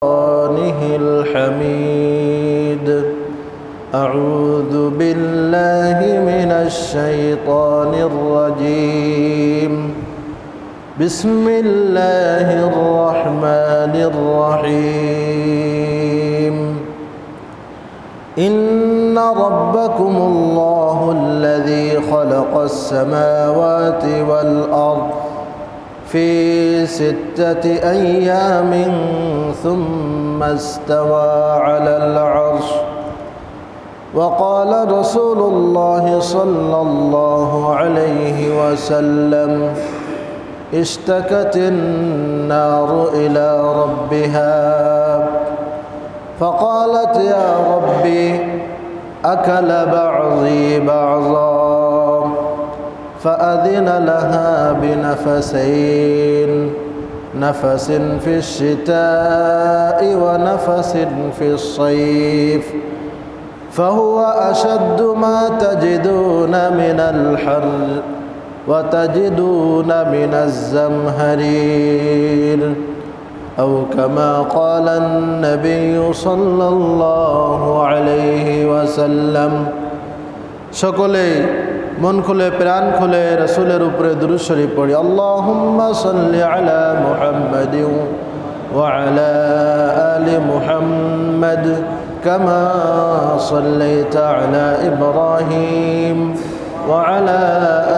سلطانه الحميد. أعوذ بالله من الشيطان الرجيم. بسم الله الرحمن الرحيم. إن ربكم الله الذي خلق السماوات والأرض في 6 أيام ثم استوى على العرش. وقال رسول الله صلى الله عليه وسلم: اشتكت النار إلى ربها فقالت: يا ربي أكل بعضي بعضا، فأذن لها بنفسين، نفس في الشتاء ونفس في الصيف، فهو أشد ما تجدون من الحر وتجدون من الزمهرير، أو كما قال النبي صلى الله عليه وسلم. সকলেই মন খুলে প্রাণ খুলে রাসূলের উপরে দুরূদ শরীফ পড়ি। আল্লাহুম্মা সাল্লি আলা মুহাম্মাদিন ওয়া আলা আলি মুহাম্মাদ কামা সাল্লাইতা আলা ইব্রাহিম ওয়া আলা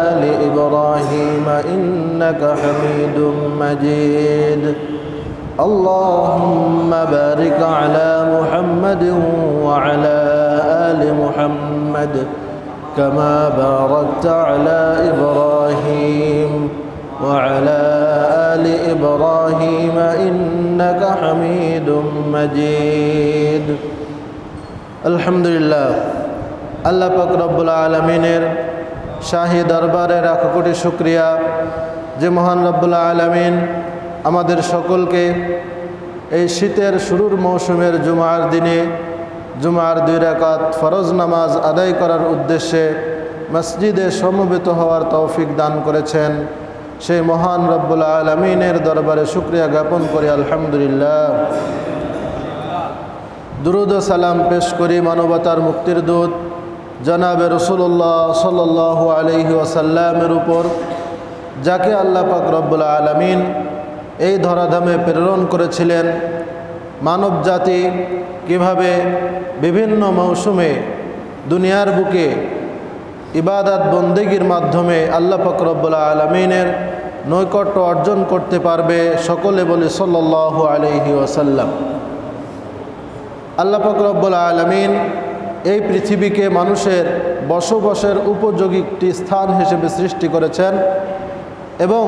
আলি ইব্রাহিম ইন্নাকা হামিদুম মাজিদ। আল্লাহুম্মা বারিক আলা মুহাম্মাদিন ওয়া আলা আলি মুহাম্মাদ كما باركت على إبراهيم وعلى آل إبراهيم إنك حميد مجيد. الحمد لله. আল্লাহ পাক রব্বুল আলামিনের শাহী দরবারে লাখ কোটি শুকরিয়া যে মহান রব্বুল আলামিন আমাদের সকলকে এই শীতের শুরুর মৌসুমের জুমার দিনে জুমার 2 রাকাত ফরজ নামাজ আদায় করার উদ্দেশ্যে মসজিদে সমবেত হওয়ার তৌফিক দান করেছেন। সেই মহান রব্বুল আলামিনের দরবারে শুকরিয়া জ্ঞাপন করি আলহামদুলিল্লাহ। দুরূদ ও সালাম পেশ করি মানবতার মুক্তির দূত জনাবে রাসূলুল্লাহ সাল্লাল্লাহু আলাইহি ওয়াসাল্লামের উপর, যাকে আল্লাহ পাক রব্বুল আলামিন এই ধরাধামে প্রেরণ করেছিলেন মানব জাতি কিভাবে বিভিন্ন মৌসুমে দুনিয়ার বুকে ইবাদত বন্দেগীর মাধ্যমে আল্লাহ পাক রব্বুল আলামিনের নৈকট্য অর্জন করতে পারবে। সকলে বলি সাল্লাল্লাহু আলাইহি ওয়াসাল্লাম। আল্লাহ পাক রব্বুল আলামিন এই পৃথিবীকে মানুষের বসবাসের উপযোগী একটি স্থান হিসেবে সৃষ্টি করেছেন এবং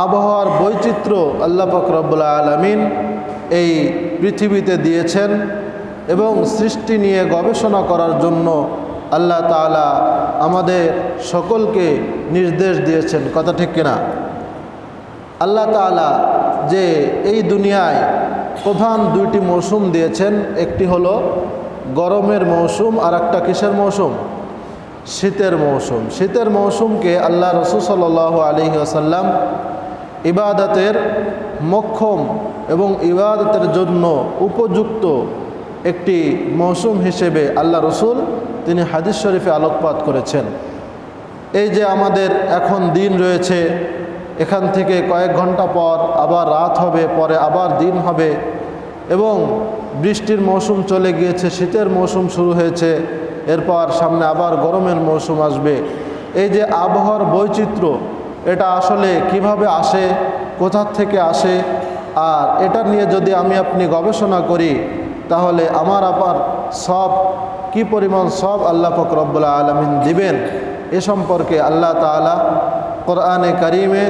আবহাওয়ার বৈচিত্র্য আল্লাহ পাক রব্বুল আলামিন এই পৃথিবীতে দিয়েছেন এবং সৃষ্টি নিয়ে গবেষণা করার জন্য আল্লাহ তাআলা আমাদের সকলকে নির্দেশ দিয়েছেন। কথা ঠিক কিনা? আল্লাহ তাআলা যে এই দুনিয়ায় প্রধান 2টি মৌসুম দিয়েছেন, একটি হলো গরমের মৌসুম আর একটা কিসের মৌসুম? শীতের মৌসুম। শীতের মৌসুমকে আল্লাহ রাসূল সাল্লাল্লাহু আলাইহি ওয়াসাল্লাম ইবাদতের মক্ষম এবং ইবাদতের জন্য উপযুক্ত একটি মৌসুম হিসেবে আল্লাহ রসুল তিনি হাদিস শরীফে আলোকপাত করেছেন। এই যে আমাদের এখন দিন রয়েছে, এখান থেকে কয়েক ঘন্টা পর আবার রাত হবে, পরে আবার দিন হবে এবং বৃষ্টির মৌসুম চলে গিয়েছে, শীতের মৌসুম শুরু হয়েছে, এরপর সামনে আবার গরমের মৌসুম আসবে। এই যে আবহাওয়ার বৈচিত্র্য, এটা আসলে কিভাবে আসে, কোথা থেকে আসে, আর এটা নিয়ে যদি আমি আপনি গবেষণা করি তাহলে আমার আবার সব কি পরিমাণ সব আল্লাহ পাক রব্বুল আলামিন দিবেন, এ সম্পর্কে আল্লাহ তাআলা কোরআনে কারিমে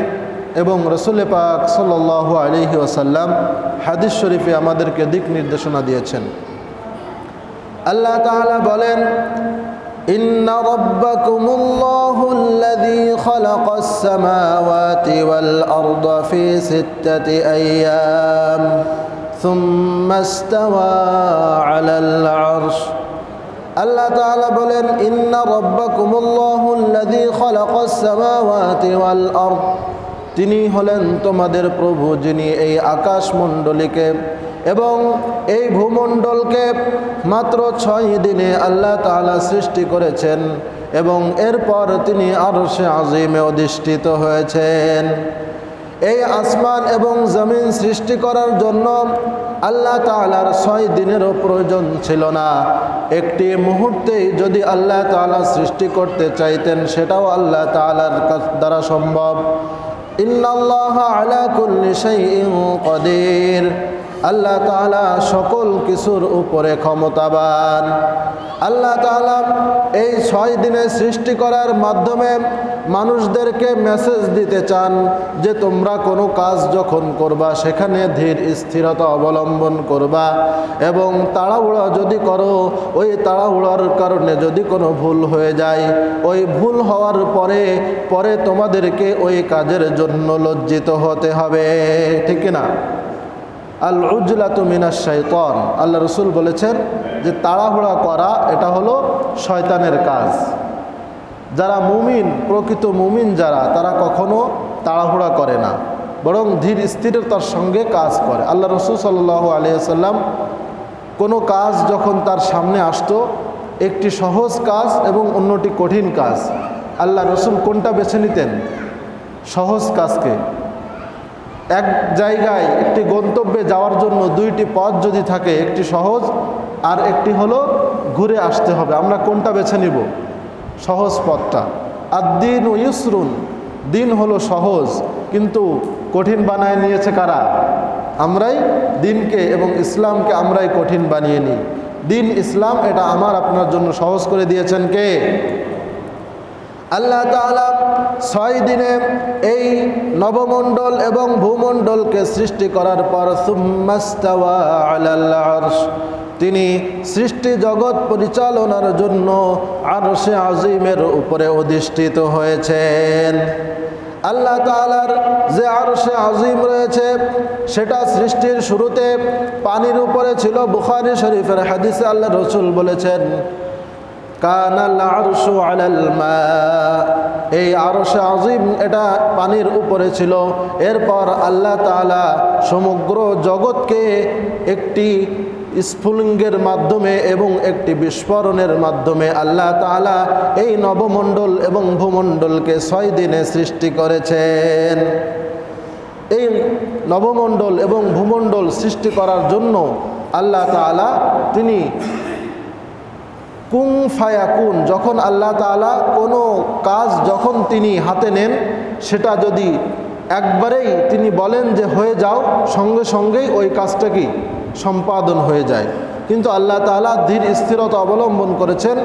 এবং রাসূল পাক সাল্লাল্লাহু আলাইহি ওয়াসাল্লাম হাদিস শরীফে আমাদেরকে দিক নির্দেশনা দিয়েছেন। আল্লাহ তাআলা বলেন: ইন্না রাব্বাকুমুল্লাহুল্লাযী খালাকাস সামাওয়াতি ওয়াল আরদা ফি 6 আইয়াম সুম্মা ইসতাওয়া আলাল আরশ। আল্লাহ তাআলা বলেন, ইন্না রাব্বাকুমুল্লাহুল্লাযী খালাকাস সামাওয়াতি ওয়াল আরদ, তিনি হলেন তোমাদের প্রভু, যিনি এই আকাশমণ্ডলীকে এবং এই ভূমণ্ডলকে মাত্র 6 দিনে আল্লাহ তাআলা সৃষ্টি করেছেন এবং এরপর তিনি আরশে আজিমে অধিষ্ঠিত হয়েছেন। এই আসমান এবং জমিন সৃষ্টি করার জন্য আল্লাহ তাআলার 6 দিনেরও প্রয়োজন ছিল না। একটি মুহূর্তেই যদি আল্লাহ তাআলা সৃষ্টি করতে চাইতেন সেটাও আল্লাহ তাআলার দ্বারা সম্ভব। ইন্নাল্লাহা আলা কুল্লি শাইইন কাদির, আল্লাহ তাআলা সকল কিছুর উপরে ক্ষমতাবান। আল্লাহ তাআলা এই 6 দিনে সৃষ্টি করার মাধ্যমে মানুষদেরকে মেসেজ দিতে চান যে তোমরা কোনো কাজ যখন করবা সেখানে ধীর স্থিরতা অবলম্বন করবা এবং তাড়াহুড়া যদি করো ওই তাড়াহুড়ার কারণে যদি কোনো ভুল হয়ে যায় ওই ভুল হওয়ার পরে তোমাদেরকে ওই কাজের জন্য লজ্জিত হতে হবে, ঠিক না? আল উজলাতু মিনাশ শাইতান, আল্লাহ রসুল বলেছেন যে তাড়াহুড়া করা এটা হলো শয়তানের কাজ। যারা মুমিন, প্রকৃত মুমিন যারা, তারা কখনো তাড়াহুড়া করে না, বরং ধীর স্থিরতার সঙ্গে কাজ করে। আল্লাহ রসুল সাল্লাল্লাহু আলাইহি ওয়াসাল্লাম কোনো কাজ যখন তার সামনে আসতো, একটি সহজ কাজ এবং অন্যটি কঠিন কাজ, আল্লাহ রসুল কোনটা বেছে নিতেন? সহজ কাজকে। এক জায়গায় একটি গন্তব্যে যাওয়ার জন্য 2টি পথ যদি থাকে, একটি সহজ আর একটি হলো ঘুরে আসতে হবে, আমরা কোনটা বেছে নিব? সহজ পথটা। আদ-দীন ইউসরুন, দিন হলো সহজ, কিন্তু কঠিন বানায় নিয়েছে কারা? আমরাই দিনকে এবং ইসলামকে আমরাই কঠিন বানিয়ে নিই। দিন ইসলাম এটা আমার আপনার জন্য সহজ করে দিয়েছেন কে? আল্লাহ তাআলা 6 দিনে এই নবমণ্ডল এবং ভূমণ্ডলকে সৃষ্টি করার পর সুম্মাস্তাওয়া আলাল আরশ, তিনি সৃষ্টি জগৎ পরিচালনার জন্য আরশে আজিমের উপরে অধিষ্ঠিত হয়েছেন। আল্লাহ তাআলার যে আরশে আজিম রয়েছে সেটা সৃষ্টির শুরুতে পানির উপরে ছিল। বুখারী শরীফের হাদিসে আল্লাহ রসুল বলেছেন কানাল আরশু আলাল মা, এই আরশে আজিম এটা পানির উপরে ছিল। এরপর আল্লাহ তাআলা সমগ্র জগৎকে একটি স্ফুলিঙ্গের মাধ্যমে এবং একটি বিস্ফোরণের মাধ্যমে আল্লাহ তাআলা এই নবমণ্ডল এবং ভূমণ্ডলকে 6 দিনে সৃষ্টি করেছেন। এই নবমণ্ডল এবং ভূমণ্ডল সৃষ্টি করার জন্য আল্লাহ তাআলা তিনি কুন ফায়াকুন, যখন আল্লাহ তাআলা কোনো কাজ যখন তিনি হাতে নেন সেটা যদি একবারেই তিনি বলেন যে হয়ে যাও, সঙ্গে সঙ্গেই ওই কাজটা কি সম্পাদন হয়ে যায়। কিন্তু আল্লাহ তাআলা ধীর স্থিরতা অবলম্বন করেছেন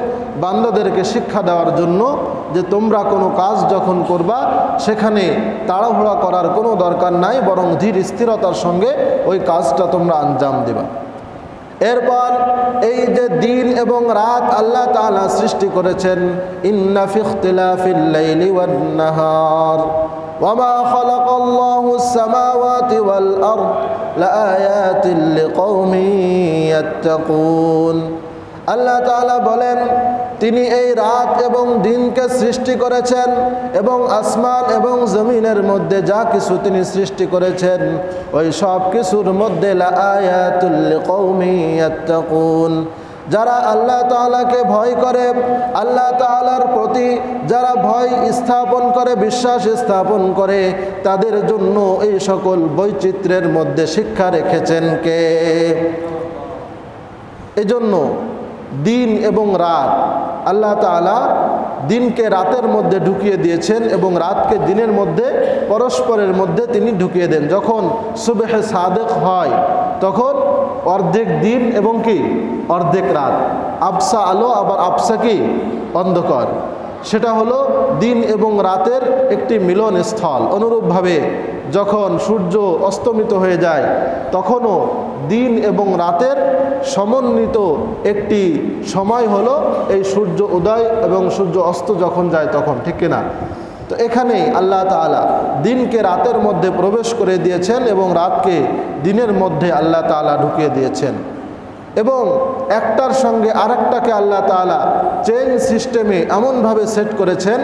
বান্দাদেরকে শিক্ষা দেওয়ার জন্য যে তোমরা কোনো কাজ যখন করবা সেখানে তাড়াহুড়া করার কোনো দরকার নাই, বরং ধীর স্থিরতার সঙ্গে ওই কাজটা তোমরা আঞ্জাম দিবা। এরপর এই যে দিন এবং রাত আল্লাহ তাআলা সৃষ্টি করেছেন, ইন্না ফি ইখতিলাফিল লাইলি ওয়ান নাহার ওয়ামা খালাকাল্লাহুস সামাওয়াতি ওয়াল আরদ লাআয়াতিন লিকওমিন ইয়াত্তাকুন। আল্লাহ তাআলা বলেন তিনি এই রাত এবং দিনকে সৃষ্টি করেছেন এবং আসমান এবং জমিনের মধ্যে যা কিছু তিনি সৃষ্টি করেছেন ওই সব কিছুর মধ্যে লাআয়াতুল লিকওমিন ইয়াত্তাকুন, যারা আল্লাহ তাআলাকে ভয় করে, আল্লাহ তাআলার প্রতি যারা ভয় স্থাপন করে, বিশ্বাস স্থাপন করে, তাদের জন্য এই সকল বৈচিত্র্যের মধ্যে শিক্ষা রেখেছেন কে? এজন্য দিন এবং রাত আল্লাহ তাআলা দিনকে রাতের মধ্যে ঢুকিয়ে দিয়েছেন এবং রাতকে দিনের মধ্যে পরস্পরের মধ্যে তিনি ঢুকিয়ে দেন। যখন সুবহে সাদেক হয় তখন অর্ধেক দিন এবং কি অর্ধেক রাত, আবসা আলো আবার আবসা কি অন্ধকার, সেটা হলো দিন এবং রাতের একটি মিলন স্থল। অনুরূপভাবে যখন সূর্য অস্তমিত হয়ে যায় তখনও দিন এবং রাতের সমন্বিত একটি সময় হলো এই সূর্য উদয় এবং সূর্য অস্ত যখন যায় তখন, ঠিক কিনা? তো এখানেই আল্লাহ তাআলা দিনকে রাতের মধ্যে প্রবেশ করে দিয়েছেন এবং রাতকে দিনের মধ্যে আল্লাহ তাআলা ঢুকিয়ে দিয়েছেন। এবং একটার সঙ্গে আরেকটাকে আল্লাহ তাআলা চেইন সিস্টেমে এমনভাবে সেট করেছেন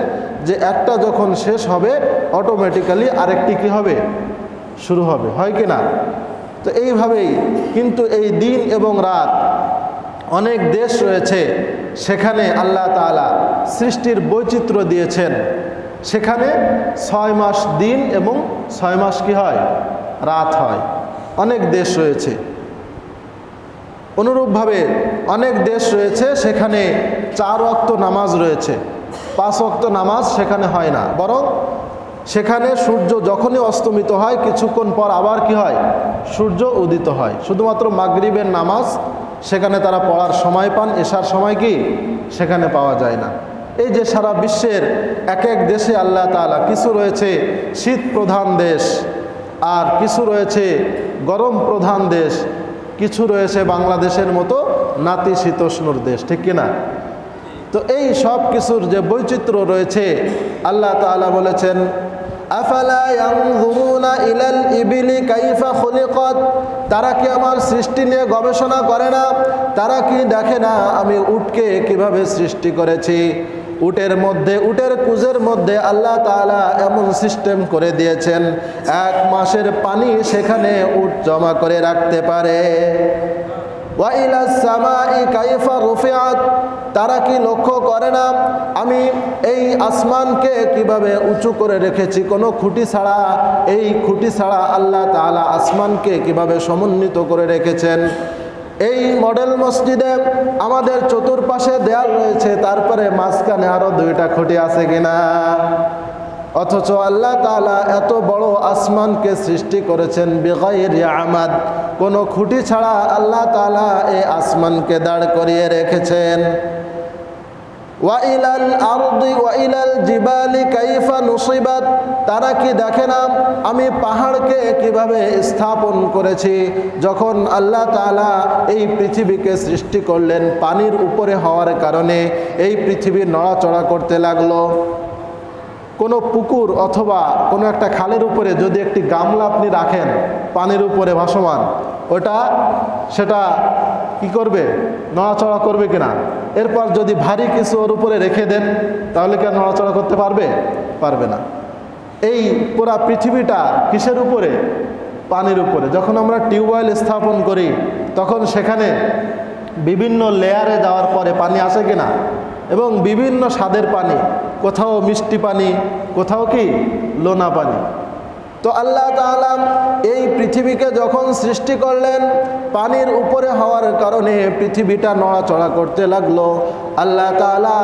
যে একটা যখন শেষ হবে অটোমেটিক্যালি আরেকটি কি হবে, শুরু হবে, হয় কি না? তো এইভাবেই কিন্তু এই দিন এবং রাত, অনেক দেশ রয়েছে সেখানে আল্লাহ তাআলা সৃষ্টির বৈচিত্র্য দিয়েছেন। সেখানে 6 মাস দিন এবং 6 মাস কি হয়, রাত হয়। অনেক দেশ রয়েছে। অনুরূপভাবে অনেক দেশ রয়েছে সেখানে 4 ওয়াক্ত নামাজ রয়েছে, 5 ওয়াক্ত নামাজ সেখানে হয় না, বরং সেখানে সূর্য যখনই অস্তমিত হয় কিছুক্ষণ পর আবার কি হয়, সূর্য উদিত হয়। শুধুমাত্র মাগরিবের নামাজ সেখানে তারা পড়ার সময় পান, এশার সময় কি সেখানে পাওয়া যায় না। এই যে সারা বিশ্বের এক এক দেশে আল্লাহ তাআলা, কিছু রয়েছে শীত প্রধান দেশ, আর কিছু রয়েছে গরম প্রধান দেশ, কিছু রয়েছে বাংলাদেশের মতো নাতিশীতোষ্ণর দেশ, ঠিক কিনা? তো এই সব কিছুর যে বৈচিত্র্য রয়েছে, আল্লাহ তাআলা বলেছেন আফালা ইয়ানজুরুনা ইলাল ইবিলি কাইফা খুলিকাত, তারা কি আমার সৃষ্টি নিয়ে গবেষণা করে না? তারা কি দেখে না আমি উটকে কিভাবে সৃষ্টি করেছি? উটের মধ্যে, উটের কুজের মধ্যে আল্লাহ তাআলা এমন সিস্টেম করে দিয়েছেন 1 মাসের পানি সেখানে উট জমা করে রাখতে পারে। ওয়া ইলাস সামাই কাইফা রুফিআত, তারা কি লক্ষ্য করে না আমি এই আসমানকে কিভাবে উঁচু করে রেখেছি কোনো খুঁটি ছাড়া? এই খুঁটি ছাড়া আল্লাহ তাআলা আসমানকে কিভাবে সমুন্নত করে রেখেছেন। এই মডেল মসজিদে আমাদের চতুর্পাশে দেয়াল রয়েছে, তারপরে মাঝখানে আরো 2টা খুঁটি আছে কিনা? অথচ আল্লাহ তাআলা এত বড় আসমানকে সৃষ্টি করেছেন বিগাইরি আমাদ, কোনো খুঁটি ছাড়া আল্লাহ তাআলা এই আসমানকে দাঁড় করিয়ে রেখেছেন। ওয়া ইলাল আরদি ওয়া ইলাল জিবালি কাইফা নুসিবাত, তারা কি দেখে না আমি পাহাড়কে কিভাবে স্থাপন করেছি? যখন আল্লাহ তাআলা এই পৃথিবীকে সৃষ্টি করলেন, পানির উপরে হওয়ার কারণে এই পৃথিবী নড়াচড়া করতে লাগলো। কোনো পুকুর অথবা কোনো একটা খালের উপরে যদি একটি গামলা আপনি রাখেন পানির উপরে ভাসমান, সেটা কি করবে, নড়াচড়া করবে কিনা? এরপর যদি ভারী কিছু ওর উপরে রেখে দেন তাহলে কি নড়াচড়া করতে পারবে? পারবে না। এই পুরা পৃথিবীটা কিসের উপরে? পানির উপরে। যখন আমরা টিউবওয়েল স্থাপন করি তখন সেখানে বিভিন্ন লেয়ারে যাওয়ার পরে পানি আসে কিনা, এবং বিভিন্ন স্বাদের পানি, কোথাও মিষ্টি পানি, কোথাও কি লোনা পানি। তো আল্লাহ তাআলা এই পৃথিবীকে যখন সৃষ্টি করলেন, পানির উপরে হওয়ার কারণে পৃথিবীটা নড়াচড়া করতে লাগলো। আল্লাহ তাআলা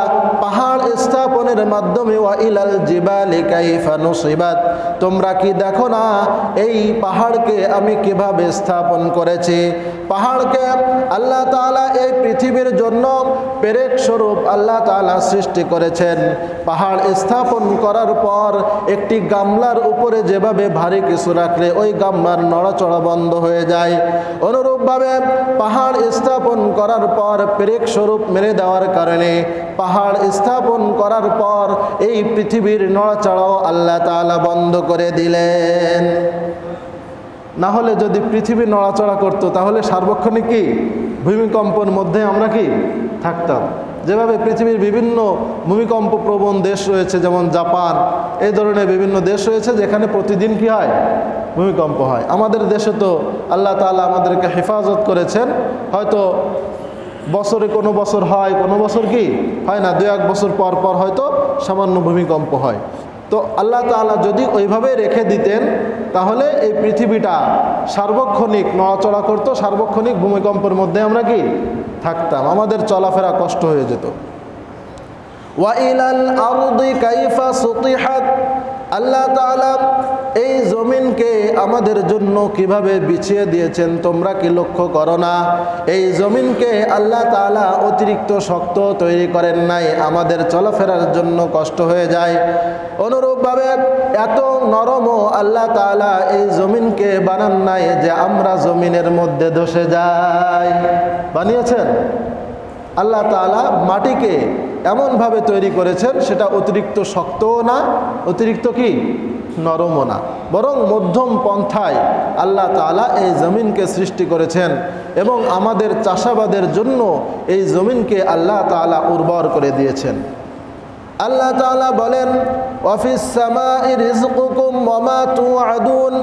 পাহাড় স্থাপনের মাধ্যমে ওয়া ইলাল জিবালি কাইফা নুসিবাত, তোমরা কি দেখো না এই পাহাড়কে আমি কিভাবে স্থাপন করেছি? পাহাড়কে আল্লাহ তাআলা এই পৃথিবীর জন্য পেরেক স্বরূপ আল্লাহ তাআলা সৃষ্টি করেছেন। পাহাড় স্থাপন করার পর একটি গামলার উপরে যেভাবে ভারী কিছু রাখলে ওই গামলার নড়াচড়া বন্ধ হয়ে যায়, অনুরূপভাবে পাহাড় স্থাপন করার পর পেরেক স্বরূপ মেরে দেওয়ার কারণে পাহাড় স্থাপন করার পর এই পৃথিবীর নড়াচড়াও আল্লাহ তাআলা বন্ধ করে দিলেন। না হলে যদি পৃথিবী নড়াচড়া করতো তাহলে সার্বক্ষণিক কি ভূমিকম্পের মধ্যে আমরা কি থাকতাম। যেভাবে পৃথিবীর বিভিন্ন ভূমিকম্প প্রবণ দেশ রয়েছে, যেমন জাপান, এই ধরনের বিভিন্ন দেশ রয়েছে যেখানে প্রতিদিন কি হয়, ভূমিকম্প হয়। আমাদের দেশে তো আল্লাহ তাআলা আমাদেরকে হেফাজত করেছেন, হয়তো বছরে কোনো বছর হয়, কোনো বছর কি হয় না, 2-1 বছর পর পর হয়তো সামান্য ভূমিকম্প হয়। তো আল্লাহ তাআলা যদি ওইভাবে রেখে দিতেন তাহলে এই পৃথিবীটা সার্বক্ষণিক নড়াচড়া করতো, সার্বক্ষণিক ভূমিকম্পের মধ্যে আমরা কি থাকতাম, আমাদের চলাফেরা কষ্ট হয়ে যেত। ওয়া ইলাল আরদি কাইফা সুতিহাত, আল্লাহ তাআলা এই জমিনকে আমাদের জন্য কিভাবে বিছিয়ে দিয়েছেন তোমরা কি লক্ষ্য করো না? এই জমিনকে আল্লাহ তাআলা অতিরিক্ত শক্ত তৈরি করেন নাই, আমাদের চলাফেরার জন্য কষ্ট হয়ে যায়। অনুরূপভাবে এত নরমও আল্লাহ তাআলা এই জমিনকে বানান নাই যে আমরা জমিনের মধ্যে ধসে যাই। বানিয়েছেন আল্লাহ তাআলা মাটিকে এমনভাবে তৈরি করেছেন সেটা অতিরিক্ত শক্তও না, অতিরিক্ত কি নরমও না, বরং মধ্যম পন্থায় আল্লাহ তাআলা এই জমিনকে সৃষ্টি করেছেন এবং আমাদের চাষাবাদের জন্য এই জমিনকে আল্লাহ তাআলা উর্বর করে দিয়েছেন। আল্লাহ তাআলা বলেন, ওয়াফিস সামাই রিজকুকুম ওয়া মা তুআদুন,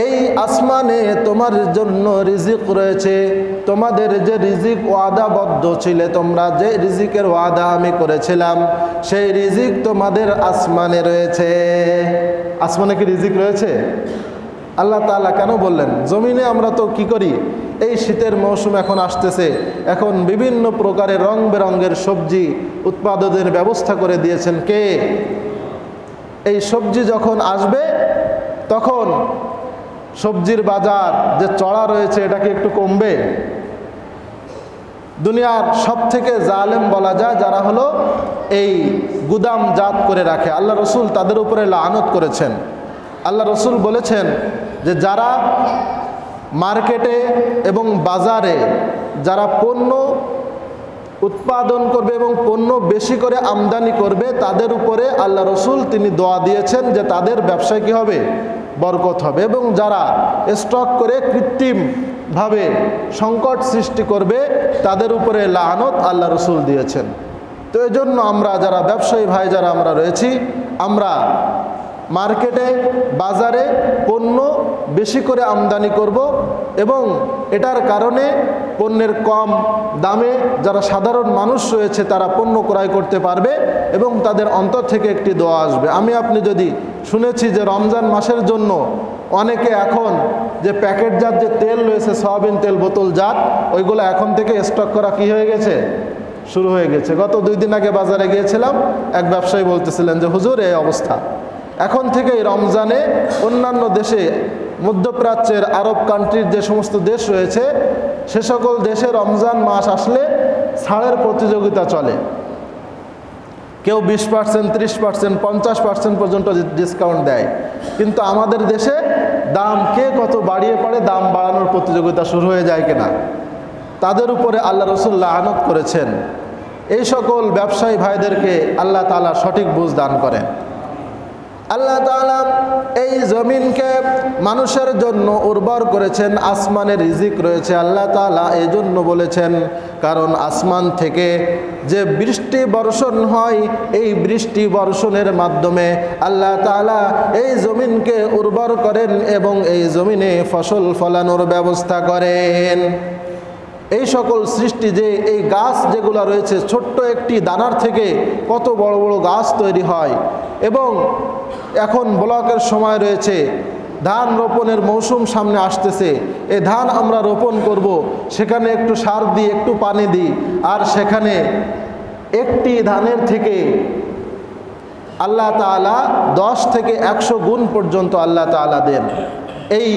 এই আসমানে তোমার জন্য রিজিক রয়েছে, তোমাদের যে রিজিক ওয়াদাবদ্ধ ছিলে, তোমরা যে রিজিকের ওয়াদা আমি করেছিলাম সেই রিজিক তোমাদের আসমানে রয়েছে। আসমানে কি রিজিক রয়েছে? আল্লাহ তাআলা কেন বললেন? জমিনে আমরা তো কি করি, এই শীতের মৌসুম এখন আসতেছে, এখন বিভিন্ন প্রকারের রং বেরঙের সবজি উৎপাদনের ব্যবস্থা করে দিয়েছেন কে? এই সবজি যখন আসবে তখন সবজির বাজার যে চড়া রয়েছে এটা কি একটু কমবে? দুনিয়ার সব থেকে জালেম বলা যায় যারা হলো এই গুদাম জাত করে রাখে, আল্লাহ রসুল তাদের উপরে লানত করেছেন। আল্লাহ রসুল বলেছেন যে যারা মার্কেটে এবং বাজারে যারা পণ্য উৎপাদন করবে এবং পণ্য বেশি করে আমদানি করবে তাদের উপরে আল্লাহ রসুল তিনি দোয়া দিয়েছেন যে তাদের ব্যবসায় কী হবে? বরকত হবে। এবং যারা স্টক করে কৃত্রিমভাবে সংকট সৃষ্টি করবে তাদের উপরে লানত আল্লাহ রসুল দিয়েছেন। তো এই জন্য আমরা যারা ব্যবসায়ী ভাই যারা আমরা রয়েছি, আমরা মার্কেটে বাজারে পণ্য বেশি করে আমদানি করব এবং এটার কারণে পণ্যের কম দামে যারা সাধারণ মানুষ রয়েছে তারা পণ্য ক্রয় করতে পারবে এবং তাদের অন্তর থেকে একটি দোয়া আসবে। আমি আপনি যদি শুনেছি যে রমজান মাসের জন্য অনেকে এখন যে প্যাকেটজাত যে তেল রয়েছে সয়াবিন তেল বোতলজাত, ওইগুলো এখন থেকে স্টক করা কি হয়ে গেছে? শুরু হয়ে গেছে। গত 2 দিন আগে বাজারে গিয়েছিলাম, এক ব্যবসায়ী বলতেছিলেন যে হুজুর এই অবস্থা, এখন থেকেই রমজানে অন্যান্য দেশে মধ্যপ্রাচ্যের আরব কান্ট্রির যে সমস্ত দেশ রয়েছে সে সকল দেশে রমজান মাস আসলে ছাড়ের প্রতিযোগিতা চলে। কেউ 20%, 30%, 50% পর্যন্ত ডিসকাউন্ট দেয়, কিন্তু আমাদের দেশে দাম কে কত বাড়িয়ে পারে দাম বাড়ানোর প্রতিযোগিতা শুরু হয়ে যায় কিনা, তাদের উপরে আল্লাহ রসুল লানত করেছেন। এই সকল ব্যবসায়ী ভাইদেরকে আল্লাহ তাআলা সঠিক বুঝ দান করেন। আল্লাহ তাআলা এই জমিনকে মানুষের জন্য উর্বর করেছেন, আসমানে রিজিক রয়েছে। আল্লাহ তাআলা এই জন্য বলেছেন কারণ আসমান থেকে যে বৃষ্টি বর্ষণ হয় এই বৃষ্টি বর্ষণের মাধ্যমে আল্লাহ তাআলা এই জমিনকে উর্বর করেন এবং এই জমিনে ফসল ফলানোর ব্যবস্থা করেন। এই সকল সৃষ্টি যে এই গাছ যেগুলো রয়েছে ছোট্ট একটি দানার থেকে কত বড় বড় গাছ তৈরি হয় এবং এখন ব্লকের সময় রয়েছে, ধান রোপণের মৌসুম সামনে আসতেছে, এই ধান আমরা রোপণ করব, সেখানে একটু সার দিই একটু পানি দিই আর সেখানে একটি ধানের থেকে আল্লাহ তাআলা 10 থেকে 100 গুণ পর্যন্ত আল্লাহ তাআলা দেন। এই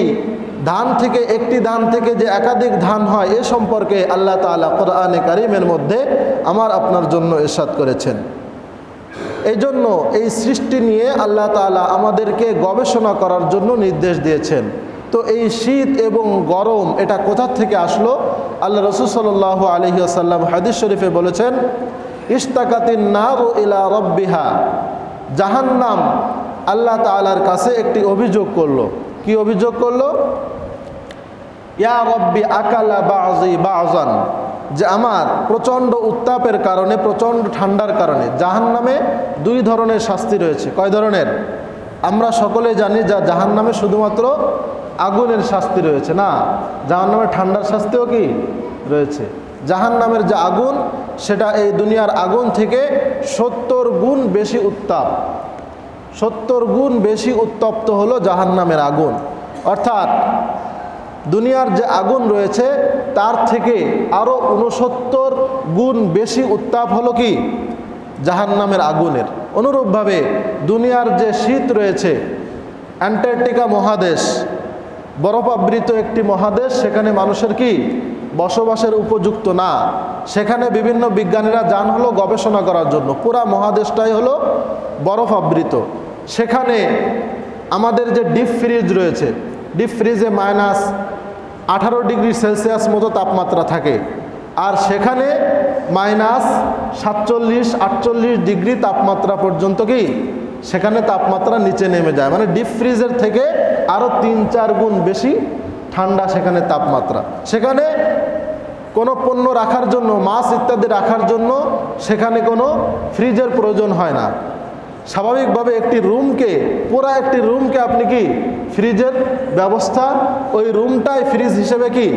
ধান থেকে একটি ধান থেকে যে একাধিক ধান হয় এ সম্পর্কে আল্লাহ তাআলা কোরআনে কারীমের মধ্যে আমার আপনার জন্য ইরশাদ করেছেন। এই জন্য এই সৃষ্টি নিয়ে আল্লাহ তাআলা আমাদেরকে গবেষণা করার জন্য নির্দেশ দিয়েছেন। তো এই শীত এবং গরম এটা কোথা থেকে আসলো? আল্লাহ রাসূল সাল্লাল্লাহু আলাইহি ওয়াসাল্লাম হাদিস শরীফে বলেছেন, ইশতাকাতিন নারু ইলা রাব্বিহা, জাহান্নাম আল্লাহ তাআলার কাছে একটি অভিযোগ করলো। কি অভিযোগ করলো? ইয়া রব্বি আকালা বাযি বাযান, যে আমার প্রচণ্ড উত্তাপের কারণে প্রচণ্ড ঠান্ডার কারণে জাহান্নামে 2 ধরনের শাস্তি রয়েছে। কয় ধরনের? আমরা সকলে জানি যা জাহান্নামে শুধুমাত্র আগুনের শাস্তি রয়েছে না, জাহান্নামের ঠান্ডার শাস্তিও কি রয়েছে। জাহান্নামের যে আগুন সেটা এই দুনিয়ার আগুন থেকে 70 গুণ বেশি উত্তাপ, 70 গুণ বেশি উত্তপ্ত হলো জাহান্নামের আগুন। অর্থাৎ দুনিয়ার যে আগুন রয়েছে তার থেকে আরও 69 গুণ বেশি উত্তাপ হলো কি জাহান্নামের আগুনের। অনুরূপভাবে দুনিয়ার যে শীত রয়েছে, অ্যান্টার্কটিকা মহাদেশ বরফাবৃত একটি মহাদেশ, সেখানে মানুষের কি বসবাসের উপযুক্ত না, সেখানে বিভিন্ন বিজ্ঞানীরা যান হলো গবেষণা করার জন্য। পুরা মহাদেশটাই হলো বরফাবৃত। সেখানে আমাদের যে ডিপ ফ্রিজ রয়েছে, ডিপ ফ্রিজে -18 ডিগ্রি সেলসিয়াস মতো তাপমাত্রা থাকে, আর সেখানে -47-48 ডিগ্রি তাপমাত্রা পর্যন্ত কি সেখানে তাপমাত্রা নিচে নেমে যায়, মানে ডিপ ফ্রিজের থেকে আরও 3-4 গুণ বেশি ঠান্ডা সেখানে তাপমাত্রা। সেখানে কোনো পণ্য রাখার জন্য, মাছ ইত্যাদি রাখার জন্য সেখানে কোনো ফ্রিজের প্রয়োজন হয় না। স্বাভাবিকভাবে পুরো একটি রুমকে আপনি কি ফ্রিজের ব্যবস্থা, ওই রুমটাই ফ্রিজ হিসেবে কি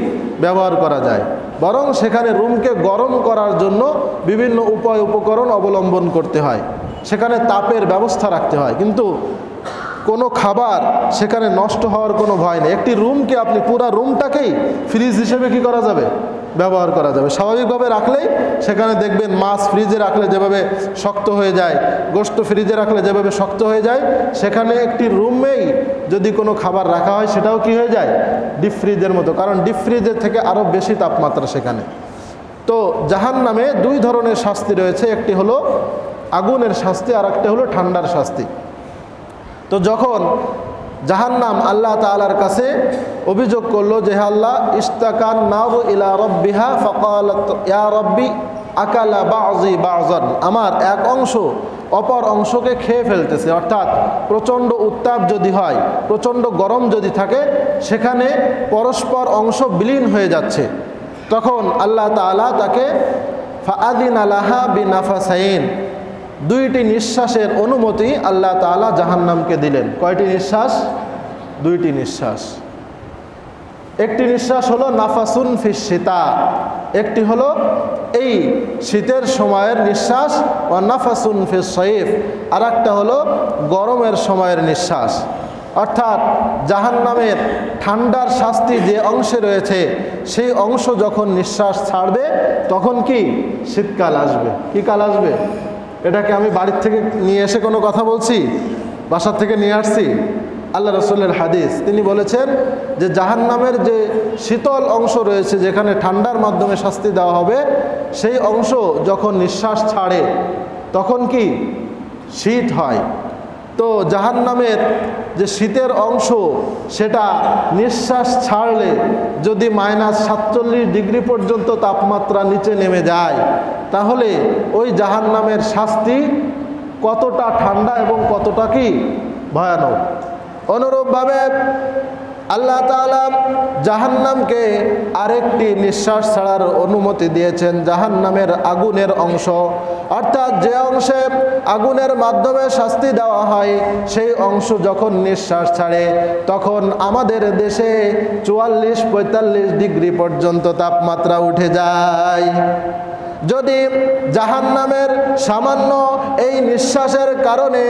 ব্যবহার করা যায়। বরং সেখানে রুমকে গরম করার জন্য বিভিন্ন উপকরণ অবলম্বন করতে হয়, সেখানে তাপের ব্যবস্থা রাখতে হয়। কিন্তু কোনো খাবার সেখানে নষ্ট হওয়ার কোনো ভয় নেই। একটি রুমকে আপনি পুরো রুমটাকেই ফ্রিজ হিসেবে কি করা যাবে, ব্যবহার করা যাবে। স্বাভাবিকভাবে রাখলেই সেখানে দেখবেন মাছ ফ্রিজে রাখলে যেভাবে শক্ত হয়ে যায়, গোশত ফ্রিজে রাখলে যেভাবে শক্ত হয়ে যায়, সেখানে একটি রুমেই যদি কোনো খাবার রাখা হয় সেটাও কি হয়ে যায়, ডিপ ফ্রিজের মতো। কারণ ডিপ ফ্রিজের থেকে আরও বেশি তাপমাত্রা সেখানে। তো জাহান্নামে 2 ধরনের শাস্তি রয়েছে, একটি হলো আগুনের শাস্তি আর একটা হলো ঠান্ডার শাস্তি। তো যখন জাহান্নাম আল্লাহ তাআলার কাছে অভিযোগ করলো যে হে আল্লাহ, ইস্তাকান নারু ইলা রাব্বিহা ফাকালাত ইয়া রাব্বি আকালা বাযি বাযান, আমার এক অংশ অপর অংশকে খেয়ে ফেলতেছে। অর্থাৎ প্রচণ্ড উত্তাপ যদি হয়, প্রচণ্ড গরম যদি থাকে, সেখানে পরস্পর অংশ বিলীন হয়ে যাচ্ছে। তখন আল্লাহ তাআলা তাকে ফাআযিনা লাহা বিনাফাসাইন, 2টি নিঃশ্বাসের অনুমতি আল্লাহ তাআলা জাহান্নামকে দিলেন। কয়টি নিঃশ্বাস? 2টি নিঃশ্বাস। একটি নিঃশ্বাস হলো নাফাসুন ফিস শীতা, একটি হলো এই শীতের সময়ের নিঃশ্বাস, ও নাফাসুন ফিস সাইফ, আর একটা হলো গরমের সময়ের নিঃশ্বাস। অর্থাৎ জাহান্নামের ঠান্ডার শাস্তি যে অংশে রয়েছে, সেই অংশ যখন নিঃশ্বাস ছাড়বে তখন কি শীতকাল আসবে। কি কাল আসবে? এটাকে আমি বাড়ির থেকে নিয়ে এসে কোনো কথা বলছি, বাসার থেকে নিয়ে আসছি? আল্লাহ রসুলের হাদিস, তিনি বলেছেন যে জাহান্নামের যে শীতল অংশ রয়েছে, যেখানে ঠান্ডার মাধ্যমে শাস্তি দেওয়া হবে, সেই অংশ যখন নিঃশ্বাস ছাড়ে তখন কি শীত হয়। তো জাহান্নামের যে শীতের অংশ, সেটা নিঃশ্বাস ছাড়লে যদি -47 ডিগ্রি পর্যন্ত তাপমাত্রা নিচে নেমে যায়, তাহলে ওই জাহান্নামের শাস্তি কতটা ঠান্ডা এবং কতটা কি ভয়ানক। অনুরূপভাবে আল্লাহ তাআলা জাহান্নামকে আরেকটি নিঃশ্বাস ছাড়ার অনুমতি দিয়েছেন, জাহান্নামের আগুনের অংশ। অর্থাৎ যে অংশে আগুনের মাধ্যমে শাস্তি দেওয়া হয়, সেই অংশ যখন নিঃশ্বাস ছাড়ে তখন আমাদের দেশে 44-45 ডিগ্রি পর্যন্ত তাপমাত্রা উঠে যায়। যদি জাহান্নামের সামান্য এই নিঃশ্বাসের কারণে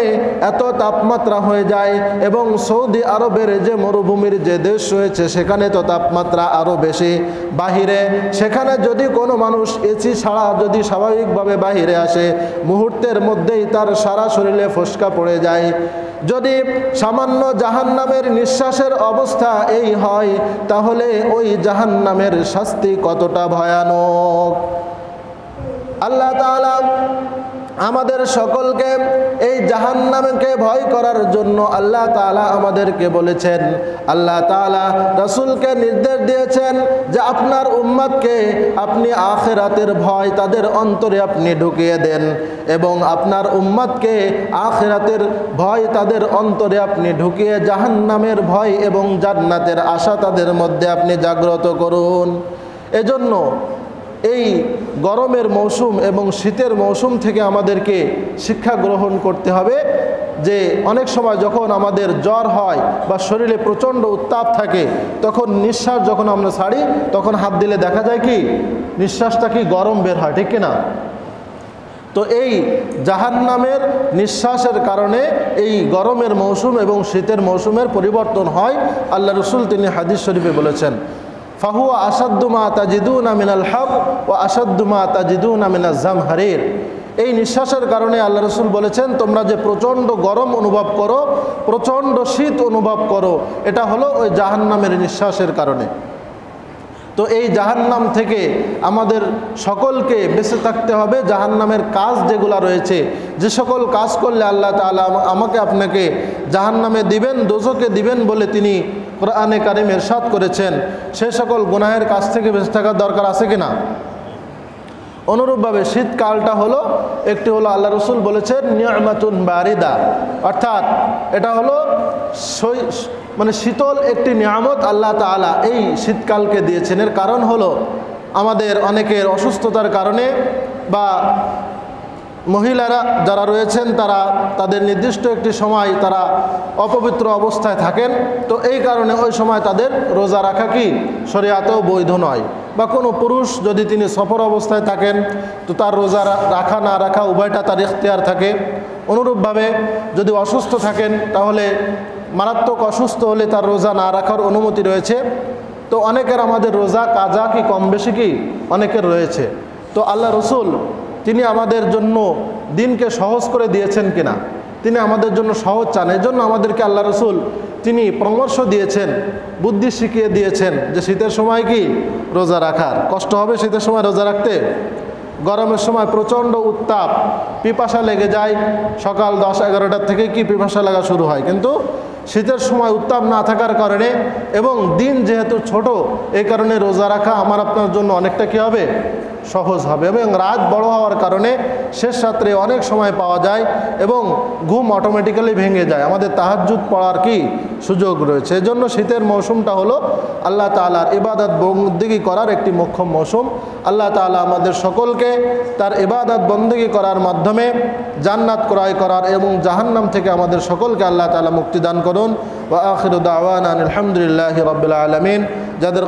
এত তাপমাত্রা হয়ে যায়, এবং সৌদি আরবের যে মরুভূমির যে দেশ রয়েছে সেখানে তো তাপমাত্রা আরও বেশি, বাহিরে সেখানে যদি কোনো মানুষ এসি ছাড়া যদি স্বাভাবিকভাবে বাহিরে আসে, মুহূর্তের মধ্যেই তার সারা শরীরে ফোসকা পড়ে যায়। যদি সামান্য জাহান্নামের নিঃশ্বাসের অবস্থা এই হয়, তাহলে ওই জাহান্নামের শাস্তি কতটা ভয়ানক। আল্লাহ তাআলা আমাদের সকলকে এই জাহান্নামকে ভয় করার জন্য আল্লাহ তাআলা আমাদেরকে বলেছেন, আল্লাহ তাআলা রাসূলকে নির্দেশ দিয়েছেন যে আপনার উম্মতকে আপনি আখিরাতের ভয় তাদের অন্তরে আপনি ঢুকিয়ে দেন, এবং আপনার উম্মতকে আখিরাতের ভয় তাদের অন্তরে আপনি ঢুকিয়ে জাহান্নামের ভয় এবং জান্নাতের আশা তাদের মধ্যে আপনি জাগ্রত করুন। এজন্য এই গরমের মৌসুম এবং শীতের মৌসুম থেকে আমাদেরকে শিক্ষা গ্রহণ করতে হবে যে অনেক সময় যখন আমাদের জ্বর হয় বা শরীরে প্রচণ্ড উত্তাপ থাকে, তখন নিঃশ্বাস যখন আমরা ছাড়ি তখন হাত দিলে দেখা যায় কি নিঃশ্বাসটা কি গরম বের হয়, ঠিক কিনা? তো এই জাহান্নামের নিঃশ্বাসের কারণে এই গরমের মৌসুম এবং শীতের মৌসুমের পরিবর্তন হয়। আল্লাহ রসুল তিনি হাদিস শরীফে বলেছেন, ফাহুয়া আসাদ্দু মা তাজিদুনা মিনাল হার ওয়া আসাদ্দু মা তাজিদুনা মিনাজ জামহারির। এই নিঃশ্বাসের কারণে আল্লাহ রসুল বলেছেন, তোমরা যে প্রচণ্ড গরম অনুভব করো, প্রচণ্ড শীত অনুভব করো, এটা হলো ওই জাহান্নামের নিঃশ্বাসের কারণে। তো এই জাহান্নাম থেকে আমাদের সকলকে বেঁচে থাকতে হবে। জাহান্নামের কাজ যেগুলো রয়েছে, যে সকল কাজ করলে আল্লাহ তাআলা আমাকে আপনাকে জাহান্নামে দিবেন, দোজখে দিবেন বলে তিনি কোরআনে কারিমে ইরশাদ করেছেন, সেই সকল গুনাহের কাজ থেকে বেঁচে থাকার দরকার আছে কিনা? অনুরূপভাবে শীতকালটা হলো একটি হলো আল্লাহ রসুল বলেছেন নিয়ামাতুন বারিদা, অর্থাৎ এটা হলো মানে শীতল একটি নিয়ামত আল্লাহ তাআলা এই শীতকালকে দিয়েছেন। এর কারণ হলো আমাদের অনেকের অসুস্থতার কারণে বা মহিলারা যারা রয়েছেন তারা তাদের নির্দিষ্ট একটি সময় তারা অপবিত্র অবস্থায় থাকেন, তো এই কারণে ওই সময় তাদের রোজা রাখা কি শরীয়তেও বৈধ নয়। বা কোনো পুরুষ যদি তিনি সফর অবস্থায় থাকেন তো তার রোজা রাখা না রাখা উভয়টা তার ইখতিয়ার থাকে। অনুরূপভাবে যদি অসুস্থ থাকেন তাহলে মারাত্মক অসুস্থ হলে তার রোজা না রাখার অনুমতি রয়েছে। তো অনেকের আমাদের রোজা কাজা কি কম বেশি কি অনেকের রয়েছে। তো আল্লাহ রসুল তিনি আমাদের জন্য দিনকে সহজ করে দিয়েছেন কিনা, তিনি আমাদের জন্য সহজ চান, এই জন্য আমাদেরকে আল্লাহ রসুল তিনি পরামর্শ দিয়েছেন, বুদ্ধি শিখিয়ে দিয়েছেন যে শীতের সময় কি রোজা রাখার কষ্ট হবে, শীতের সময় রোজা রাখতে। গরমের সময় প্রচণ্ড উত্তাপ, পিপাসা লেগে যায়, সকাল 10-11টার থেকে কি পিপাসা লাগা শুরু হয়। কিন্তু শীতের সময় উত্তাপ না থাকার কারণে এবং দিন যেহেতু ছোট, এই কারণে রোজা রাখা আমার আপনার জন্য অনেকটা কী হবে সহজ হবে। এবং রাত বড় হওয়ার কারণে শেষ রাত্রে অনেক সময় পাওয়া যায় এবং ঘুম অটোমেটিক্যালি ভেঙে যায়, আমাদের তাহাজ্জুদ পড়ার কি সুযোগ রয়েছে। এজন্য শীতের মৌসুমটা হলো আল্লাহ তাআলার ইবাদত বন্দেগী করার একটি মোক্ষম মৌসুম। আল্লাহ তাআলা আমাদের সকলকে তার ইবাদত বন্দেগী করার মাধ্যমে জান্নাত ক্রয় করার এবং জাহান্নাম থেকে আমাদের সকলকে আল্লাহ তাআলা মুক্তি দান করুন। ওয়া আখিরু দাওয়ানা আলহামদুলিল্লাহি রাব্বিল আলামিন। যাদের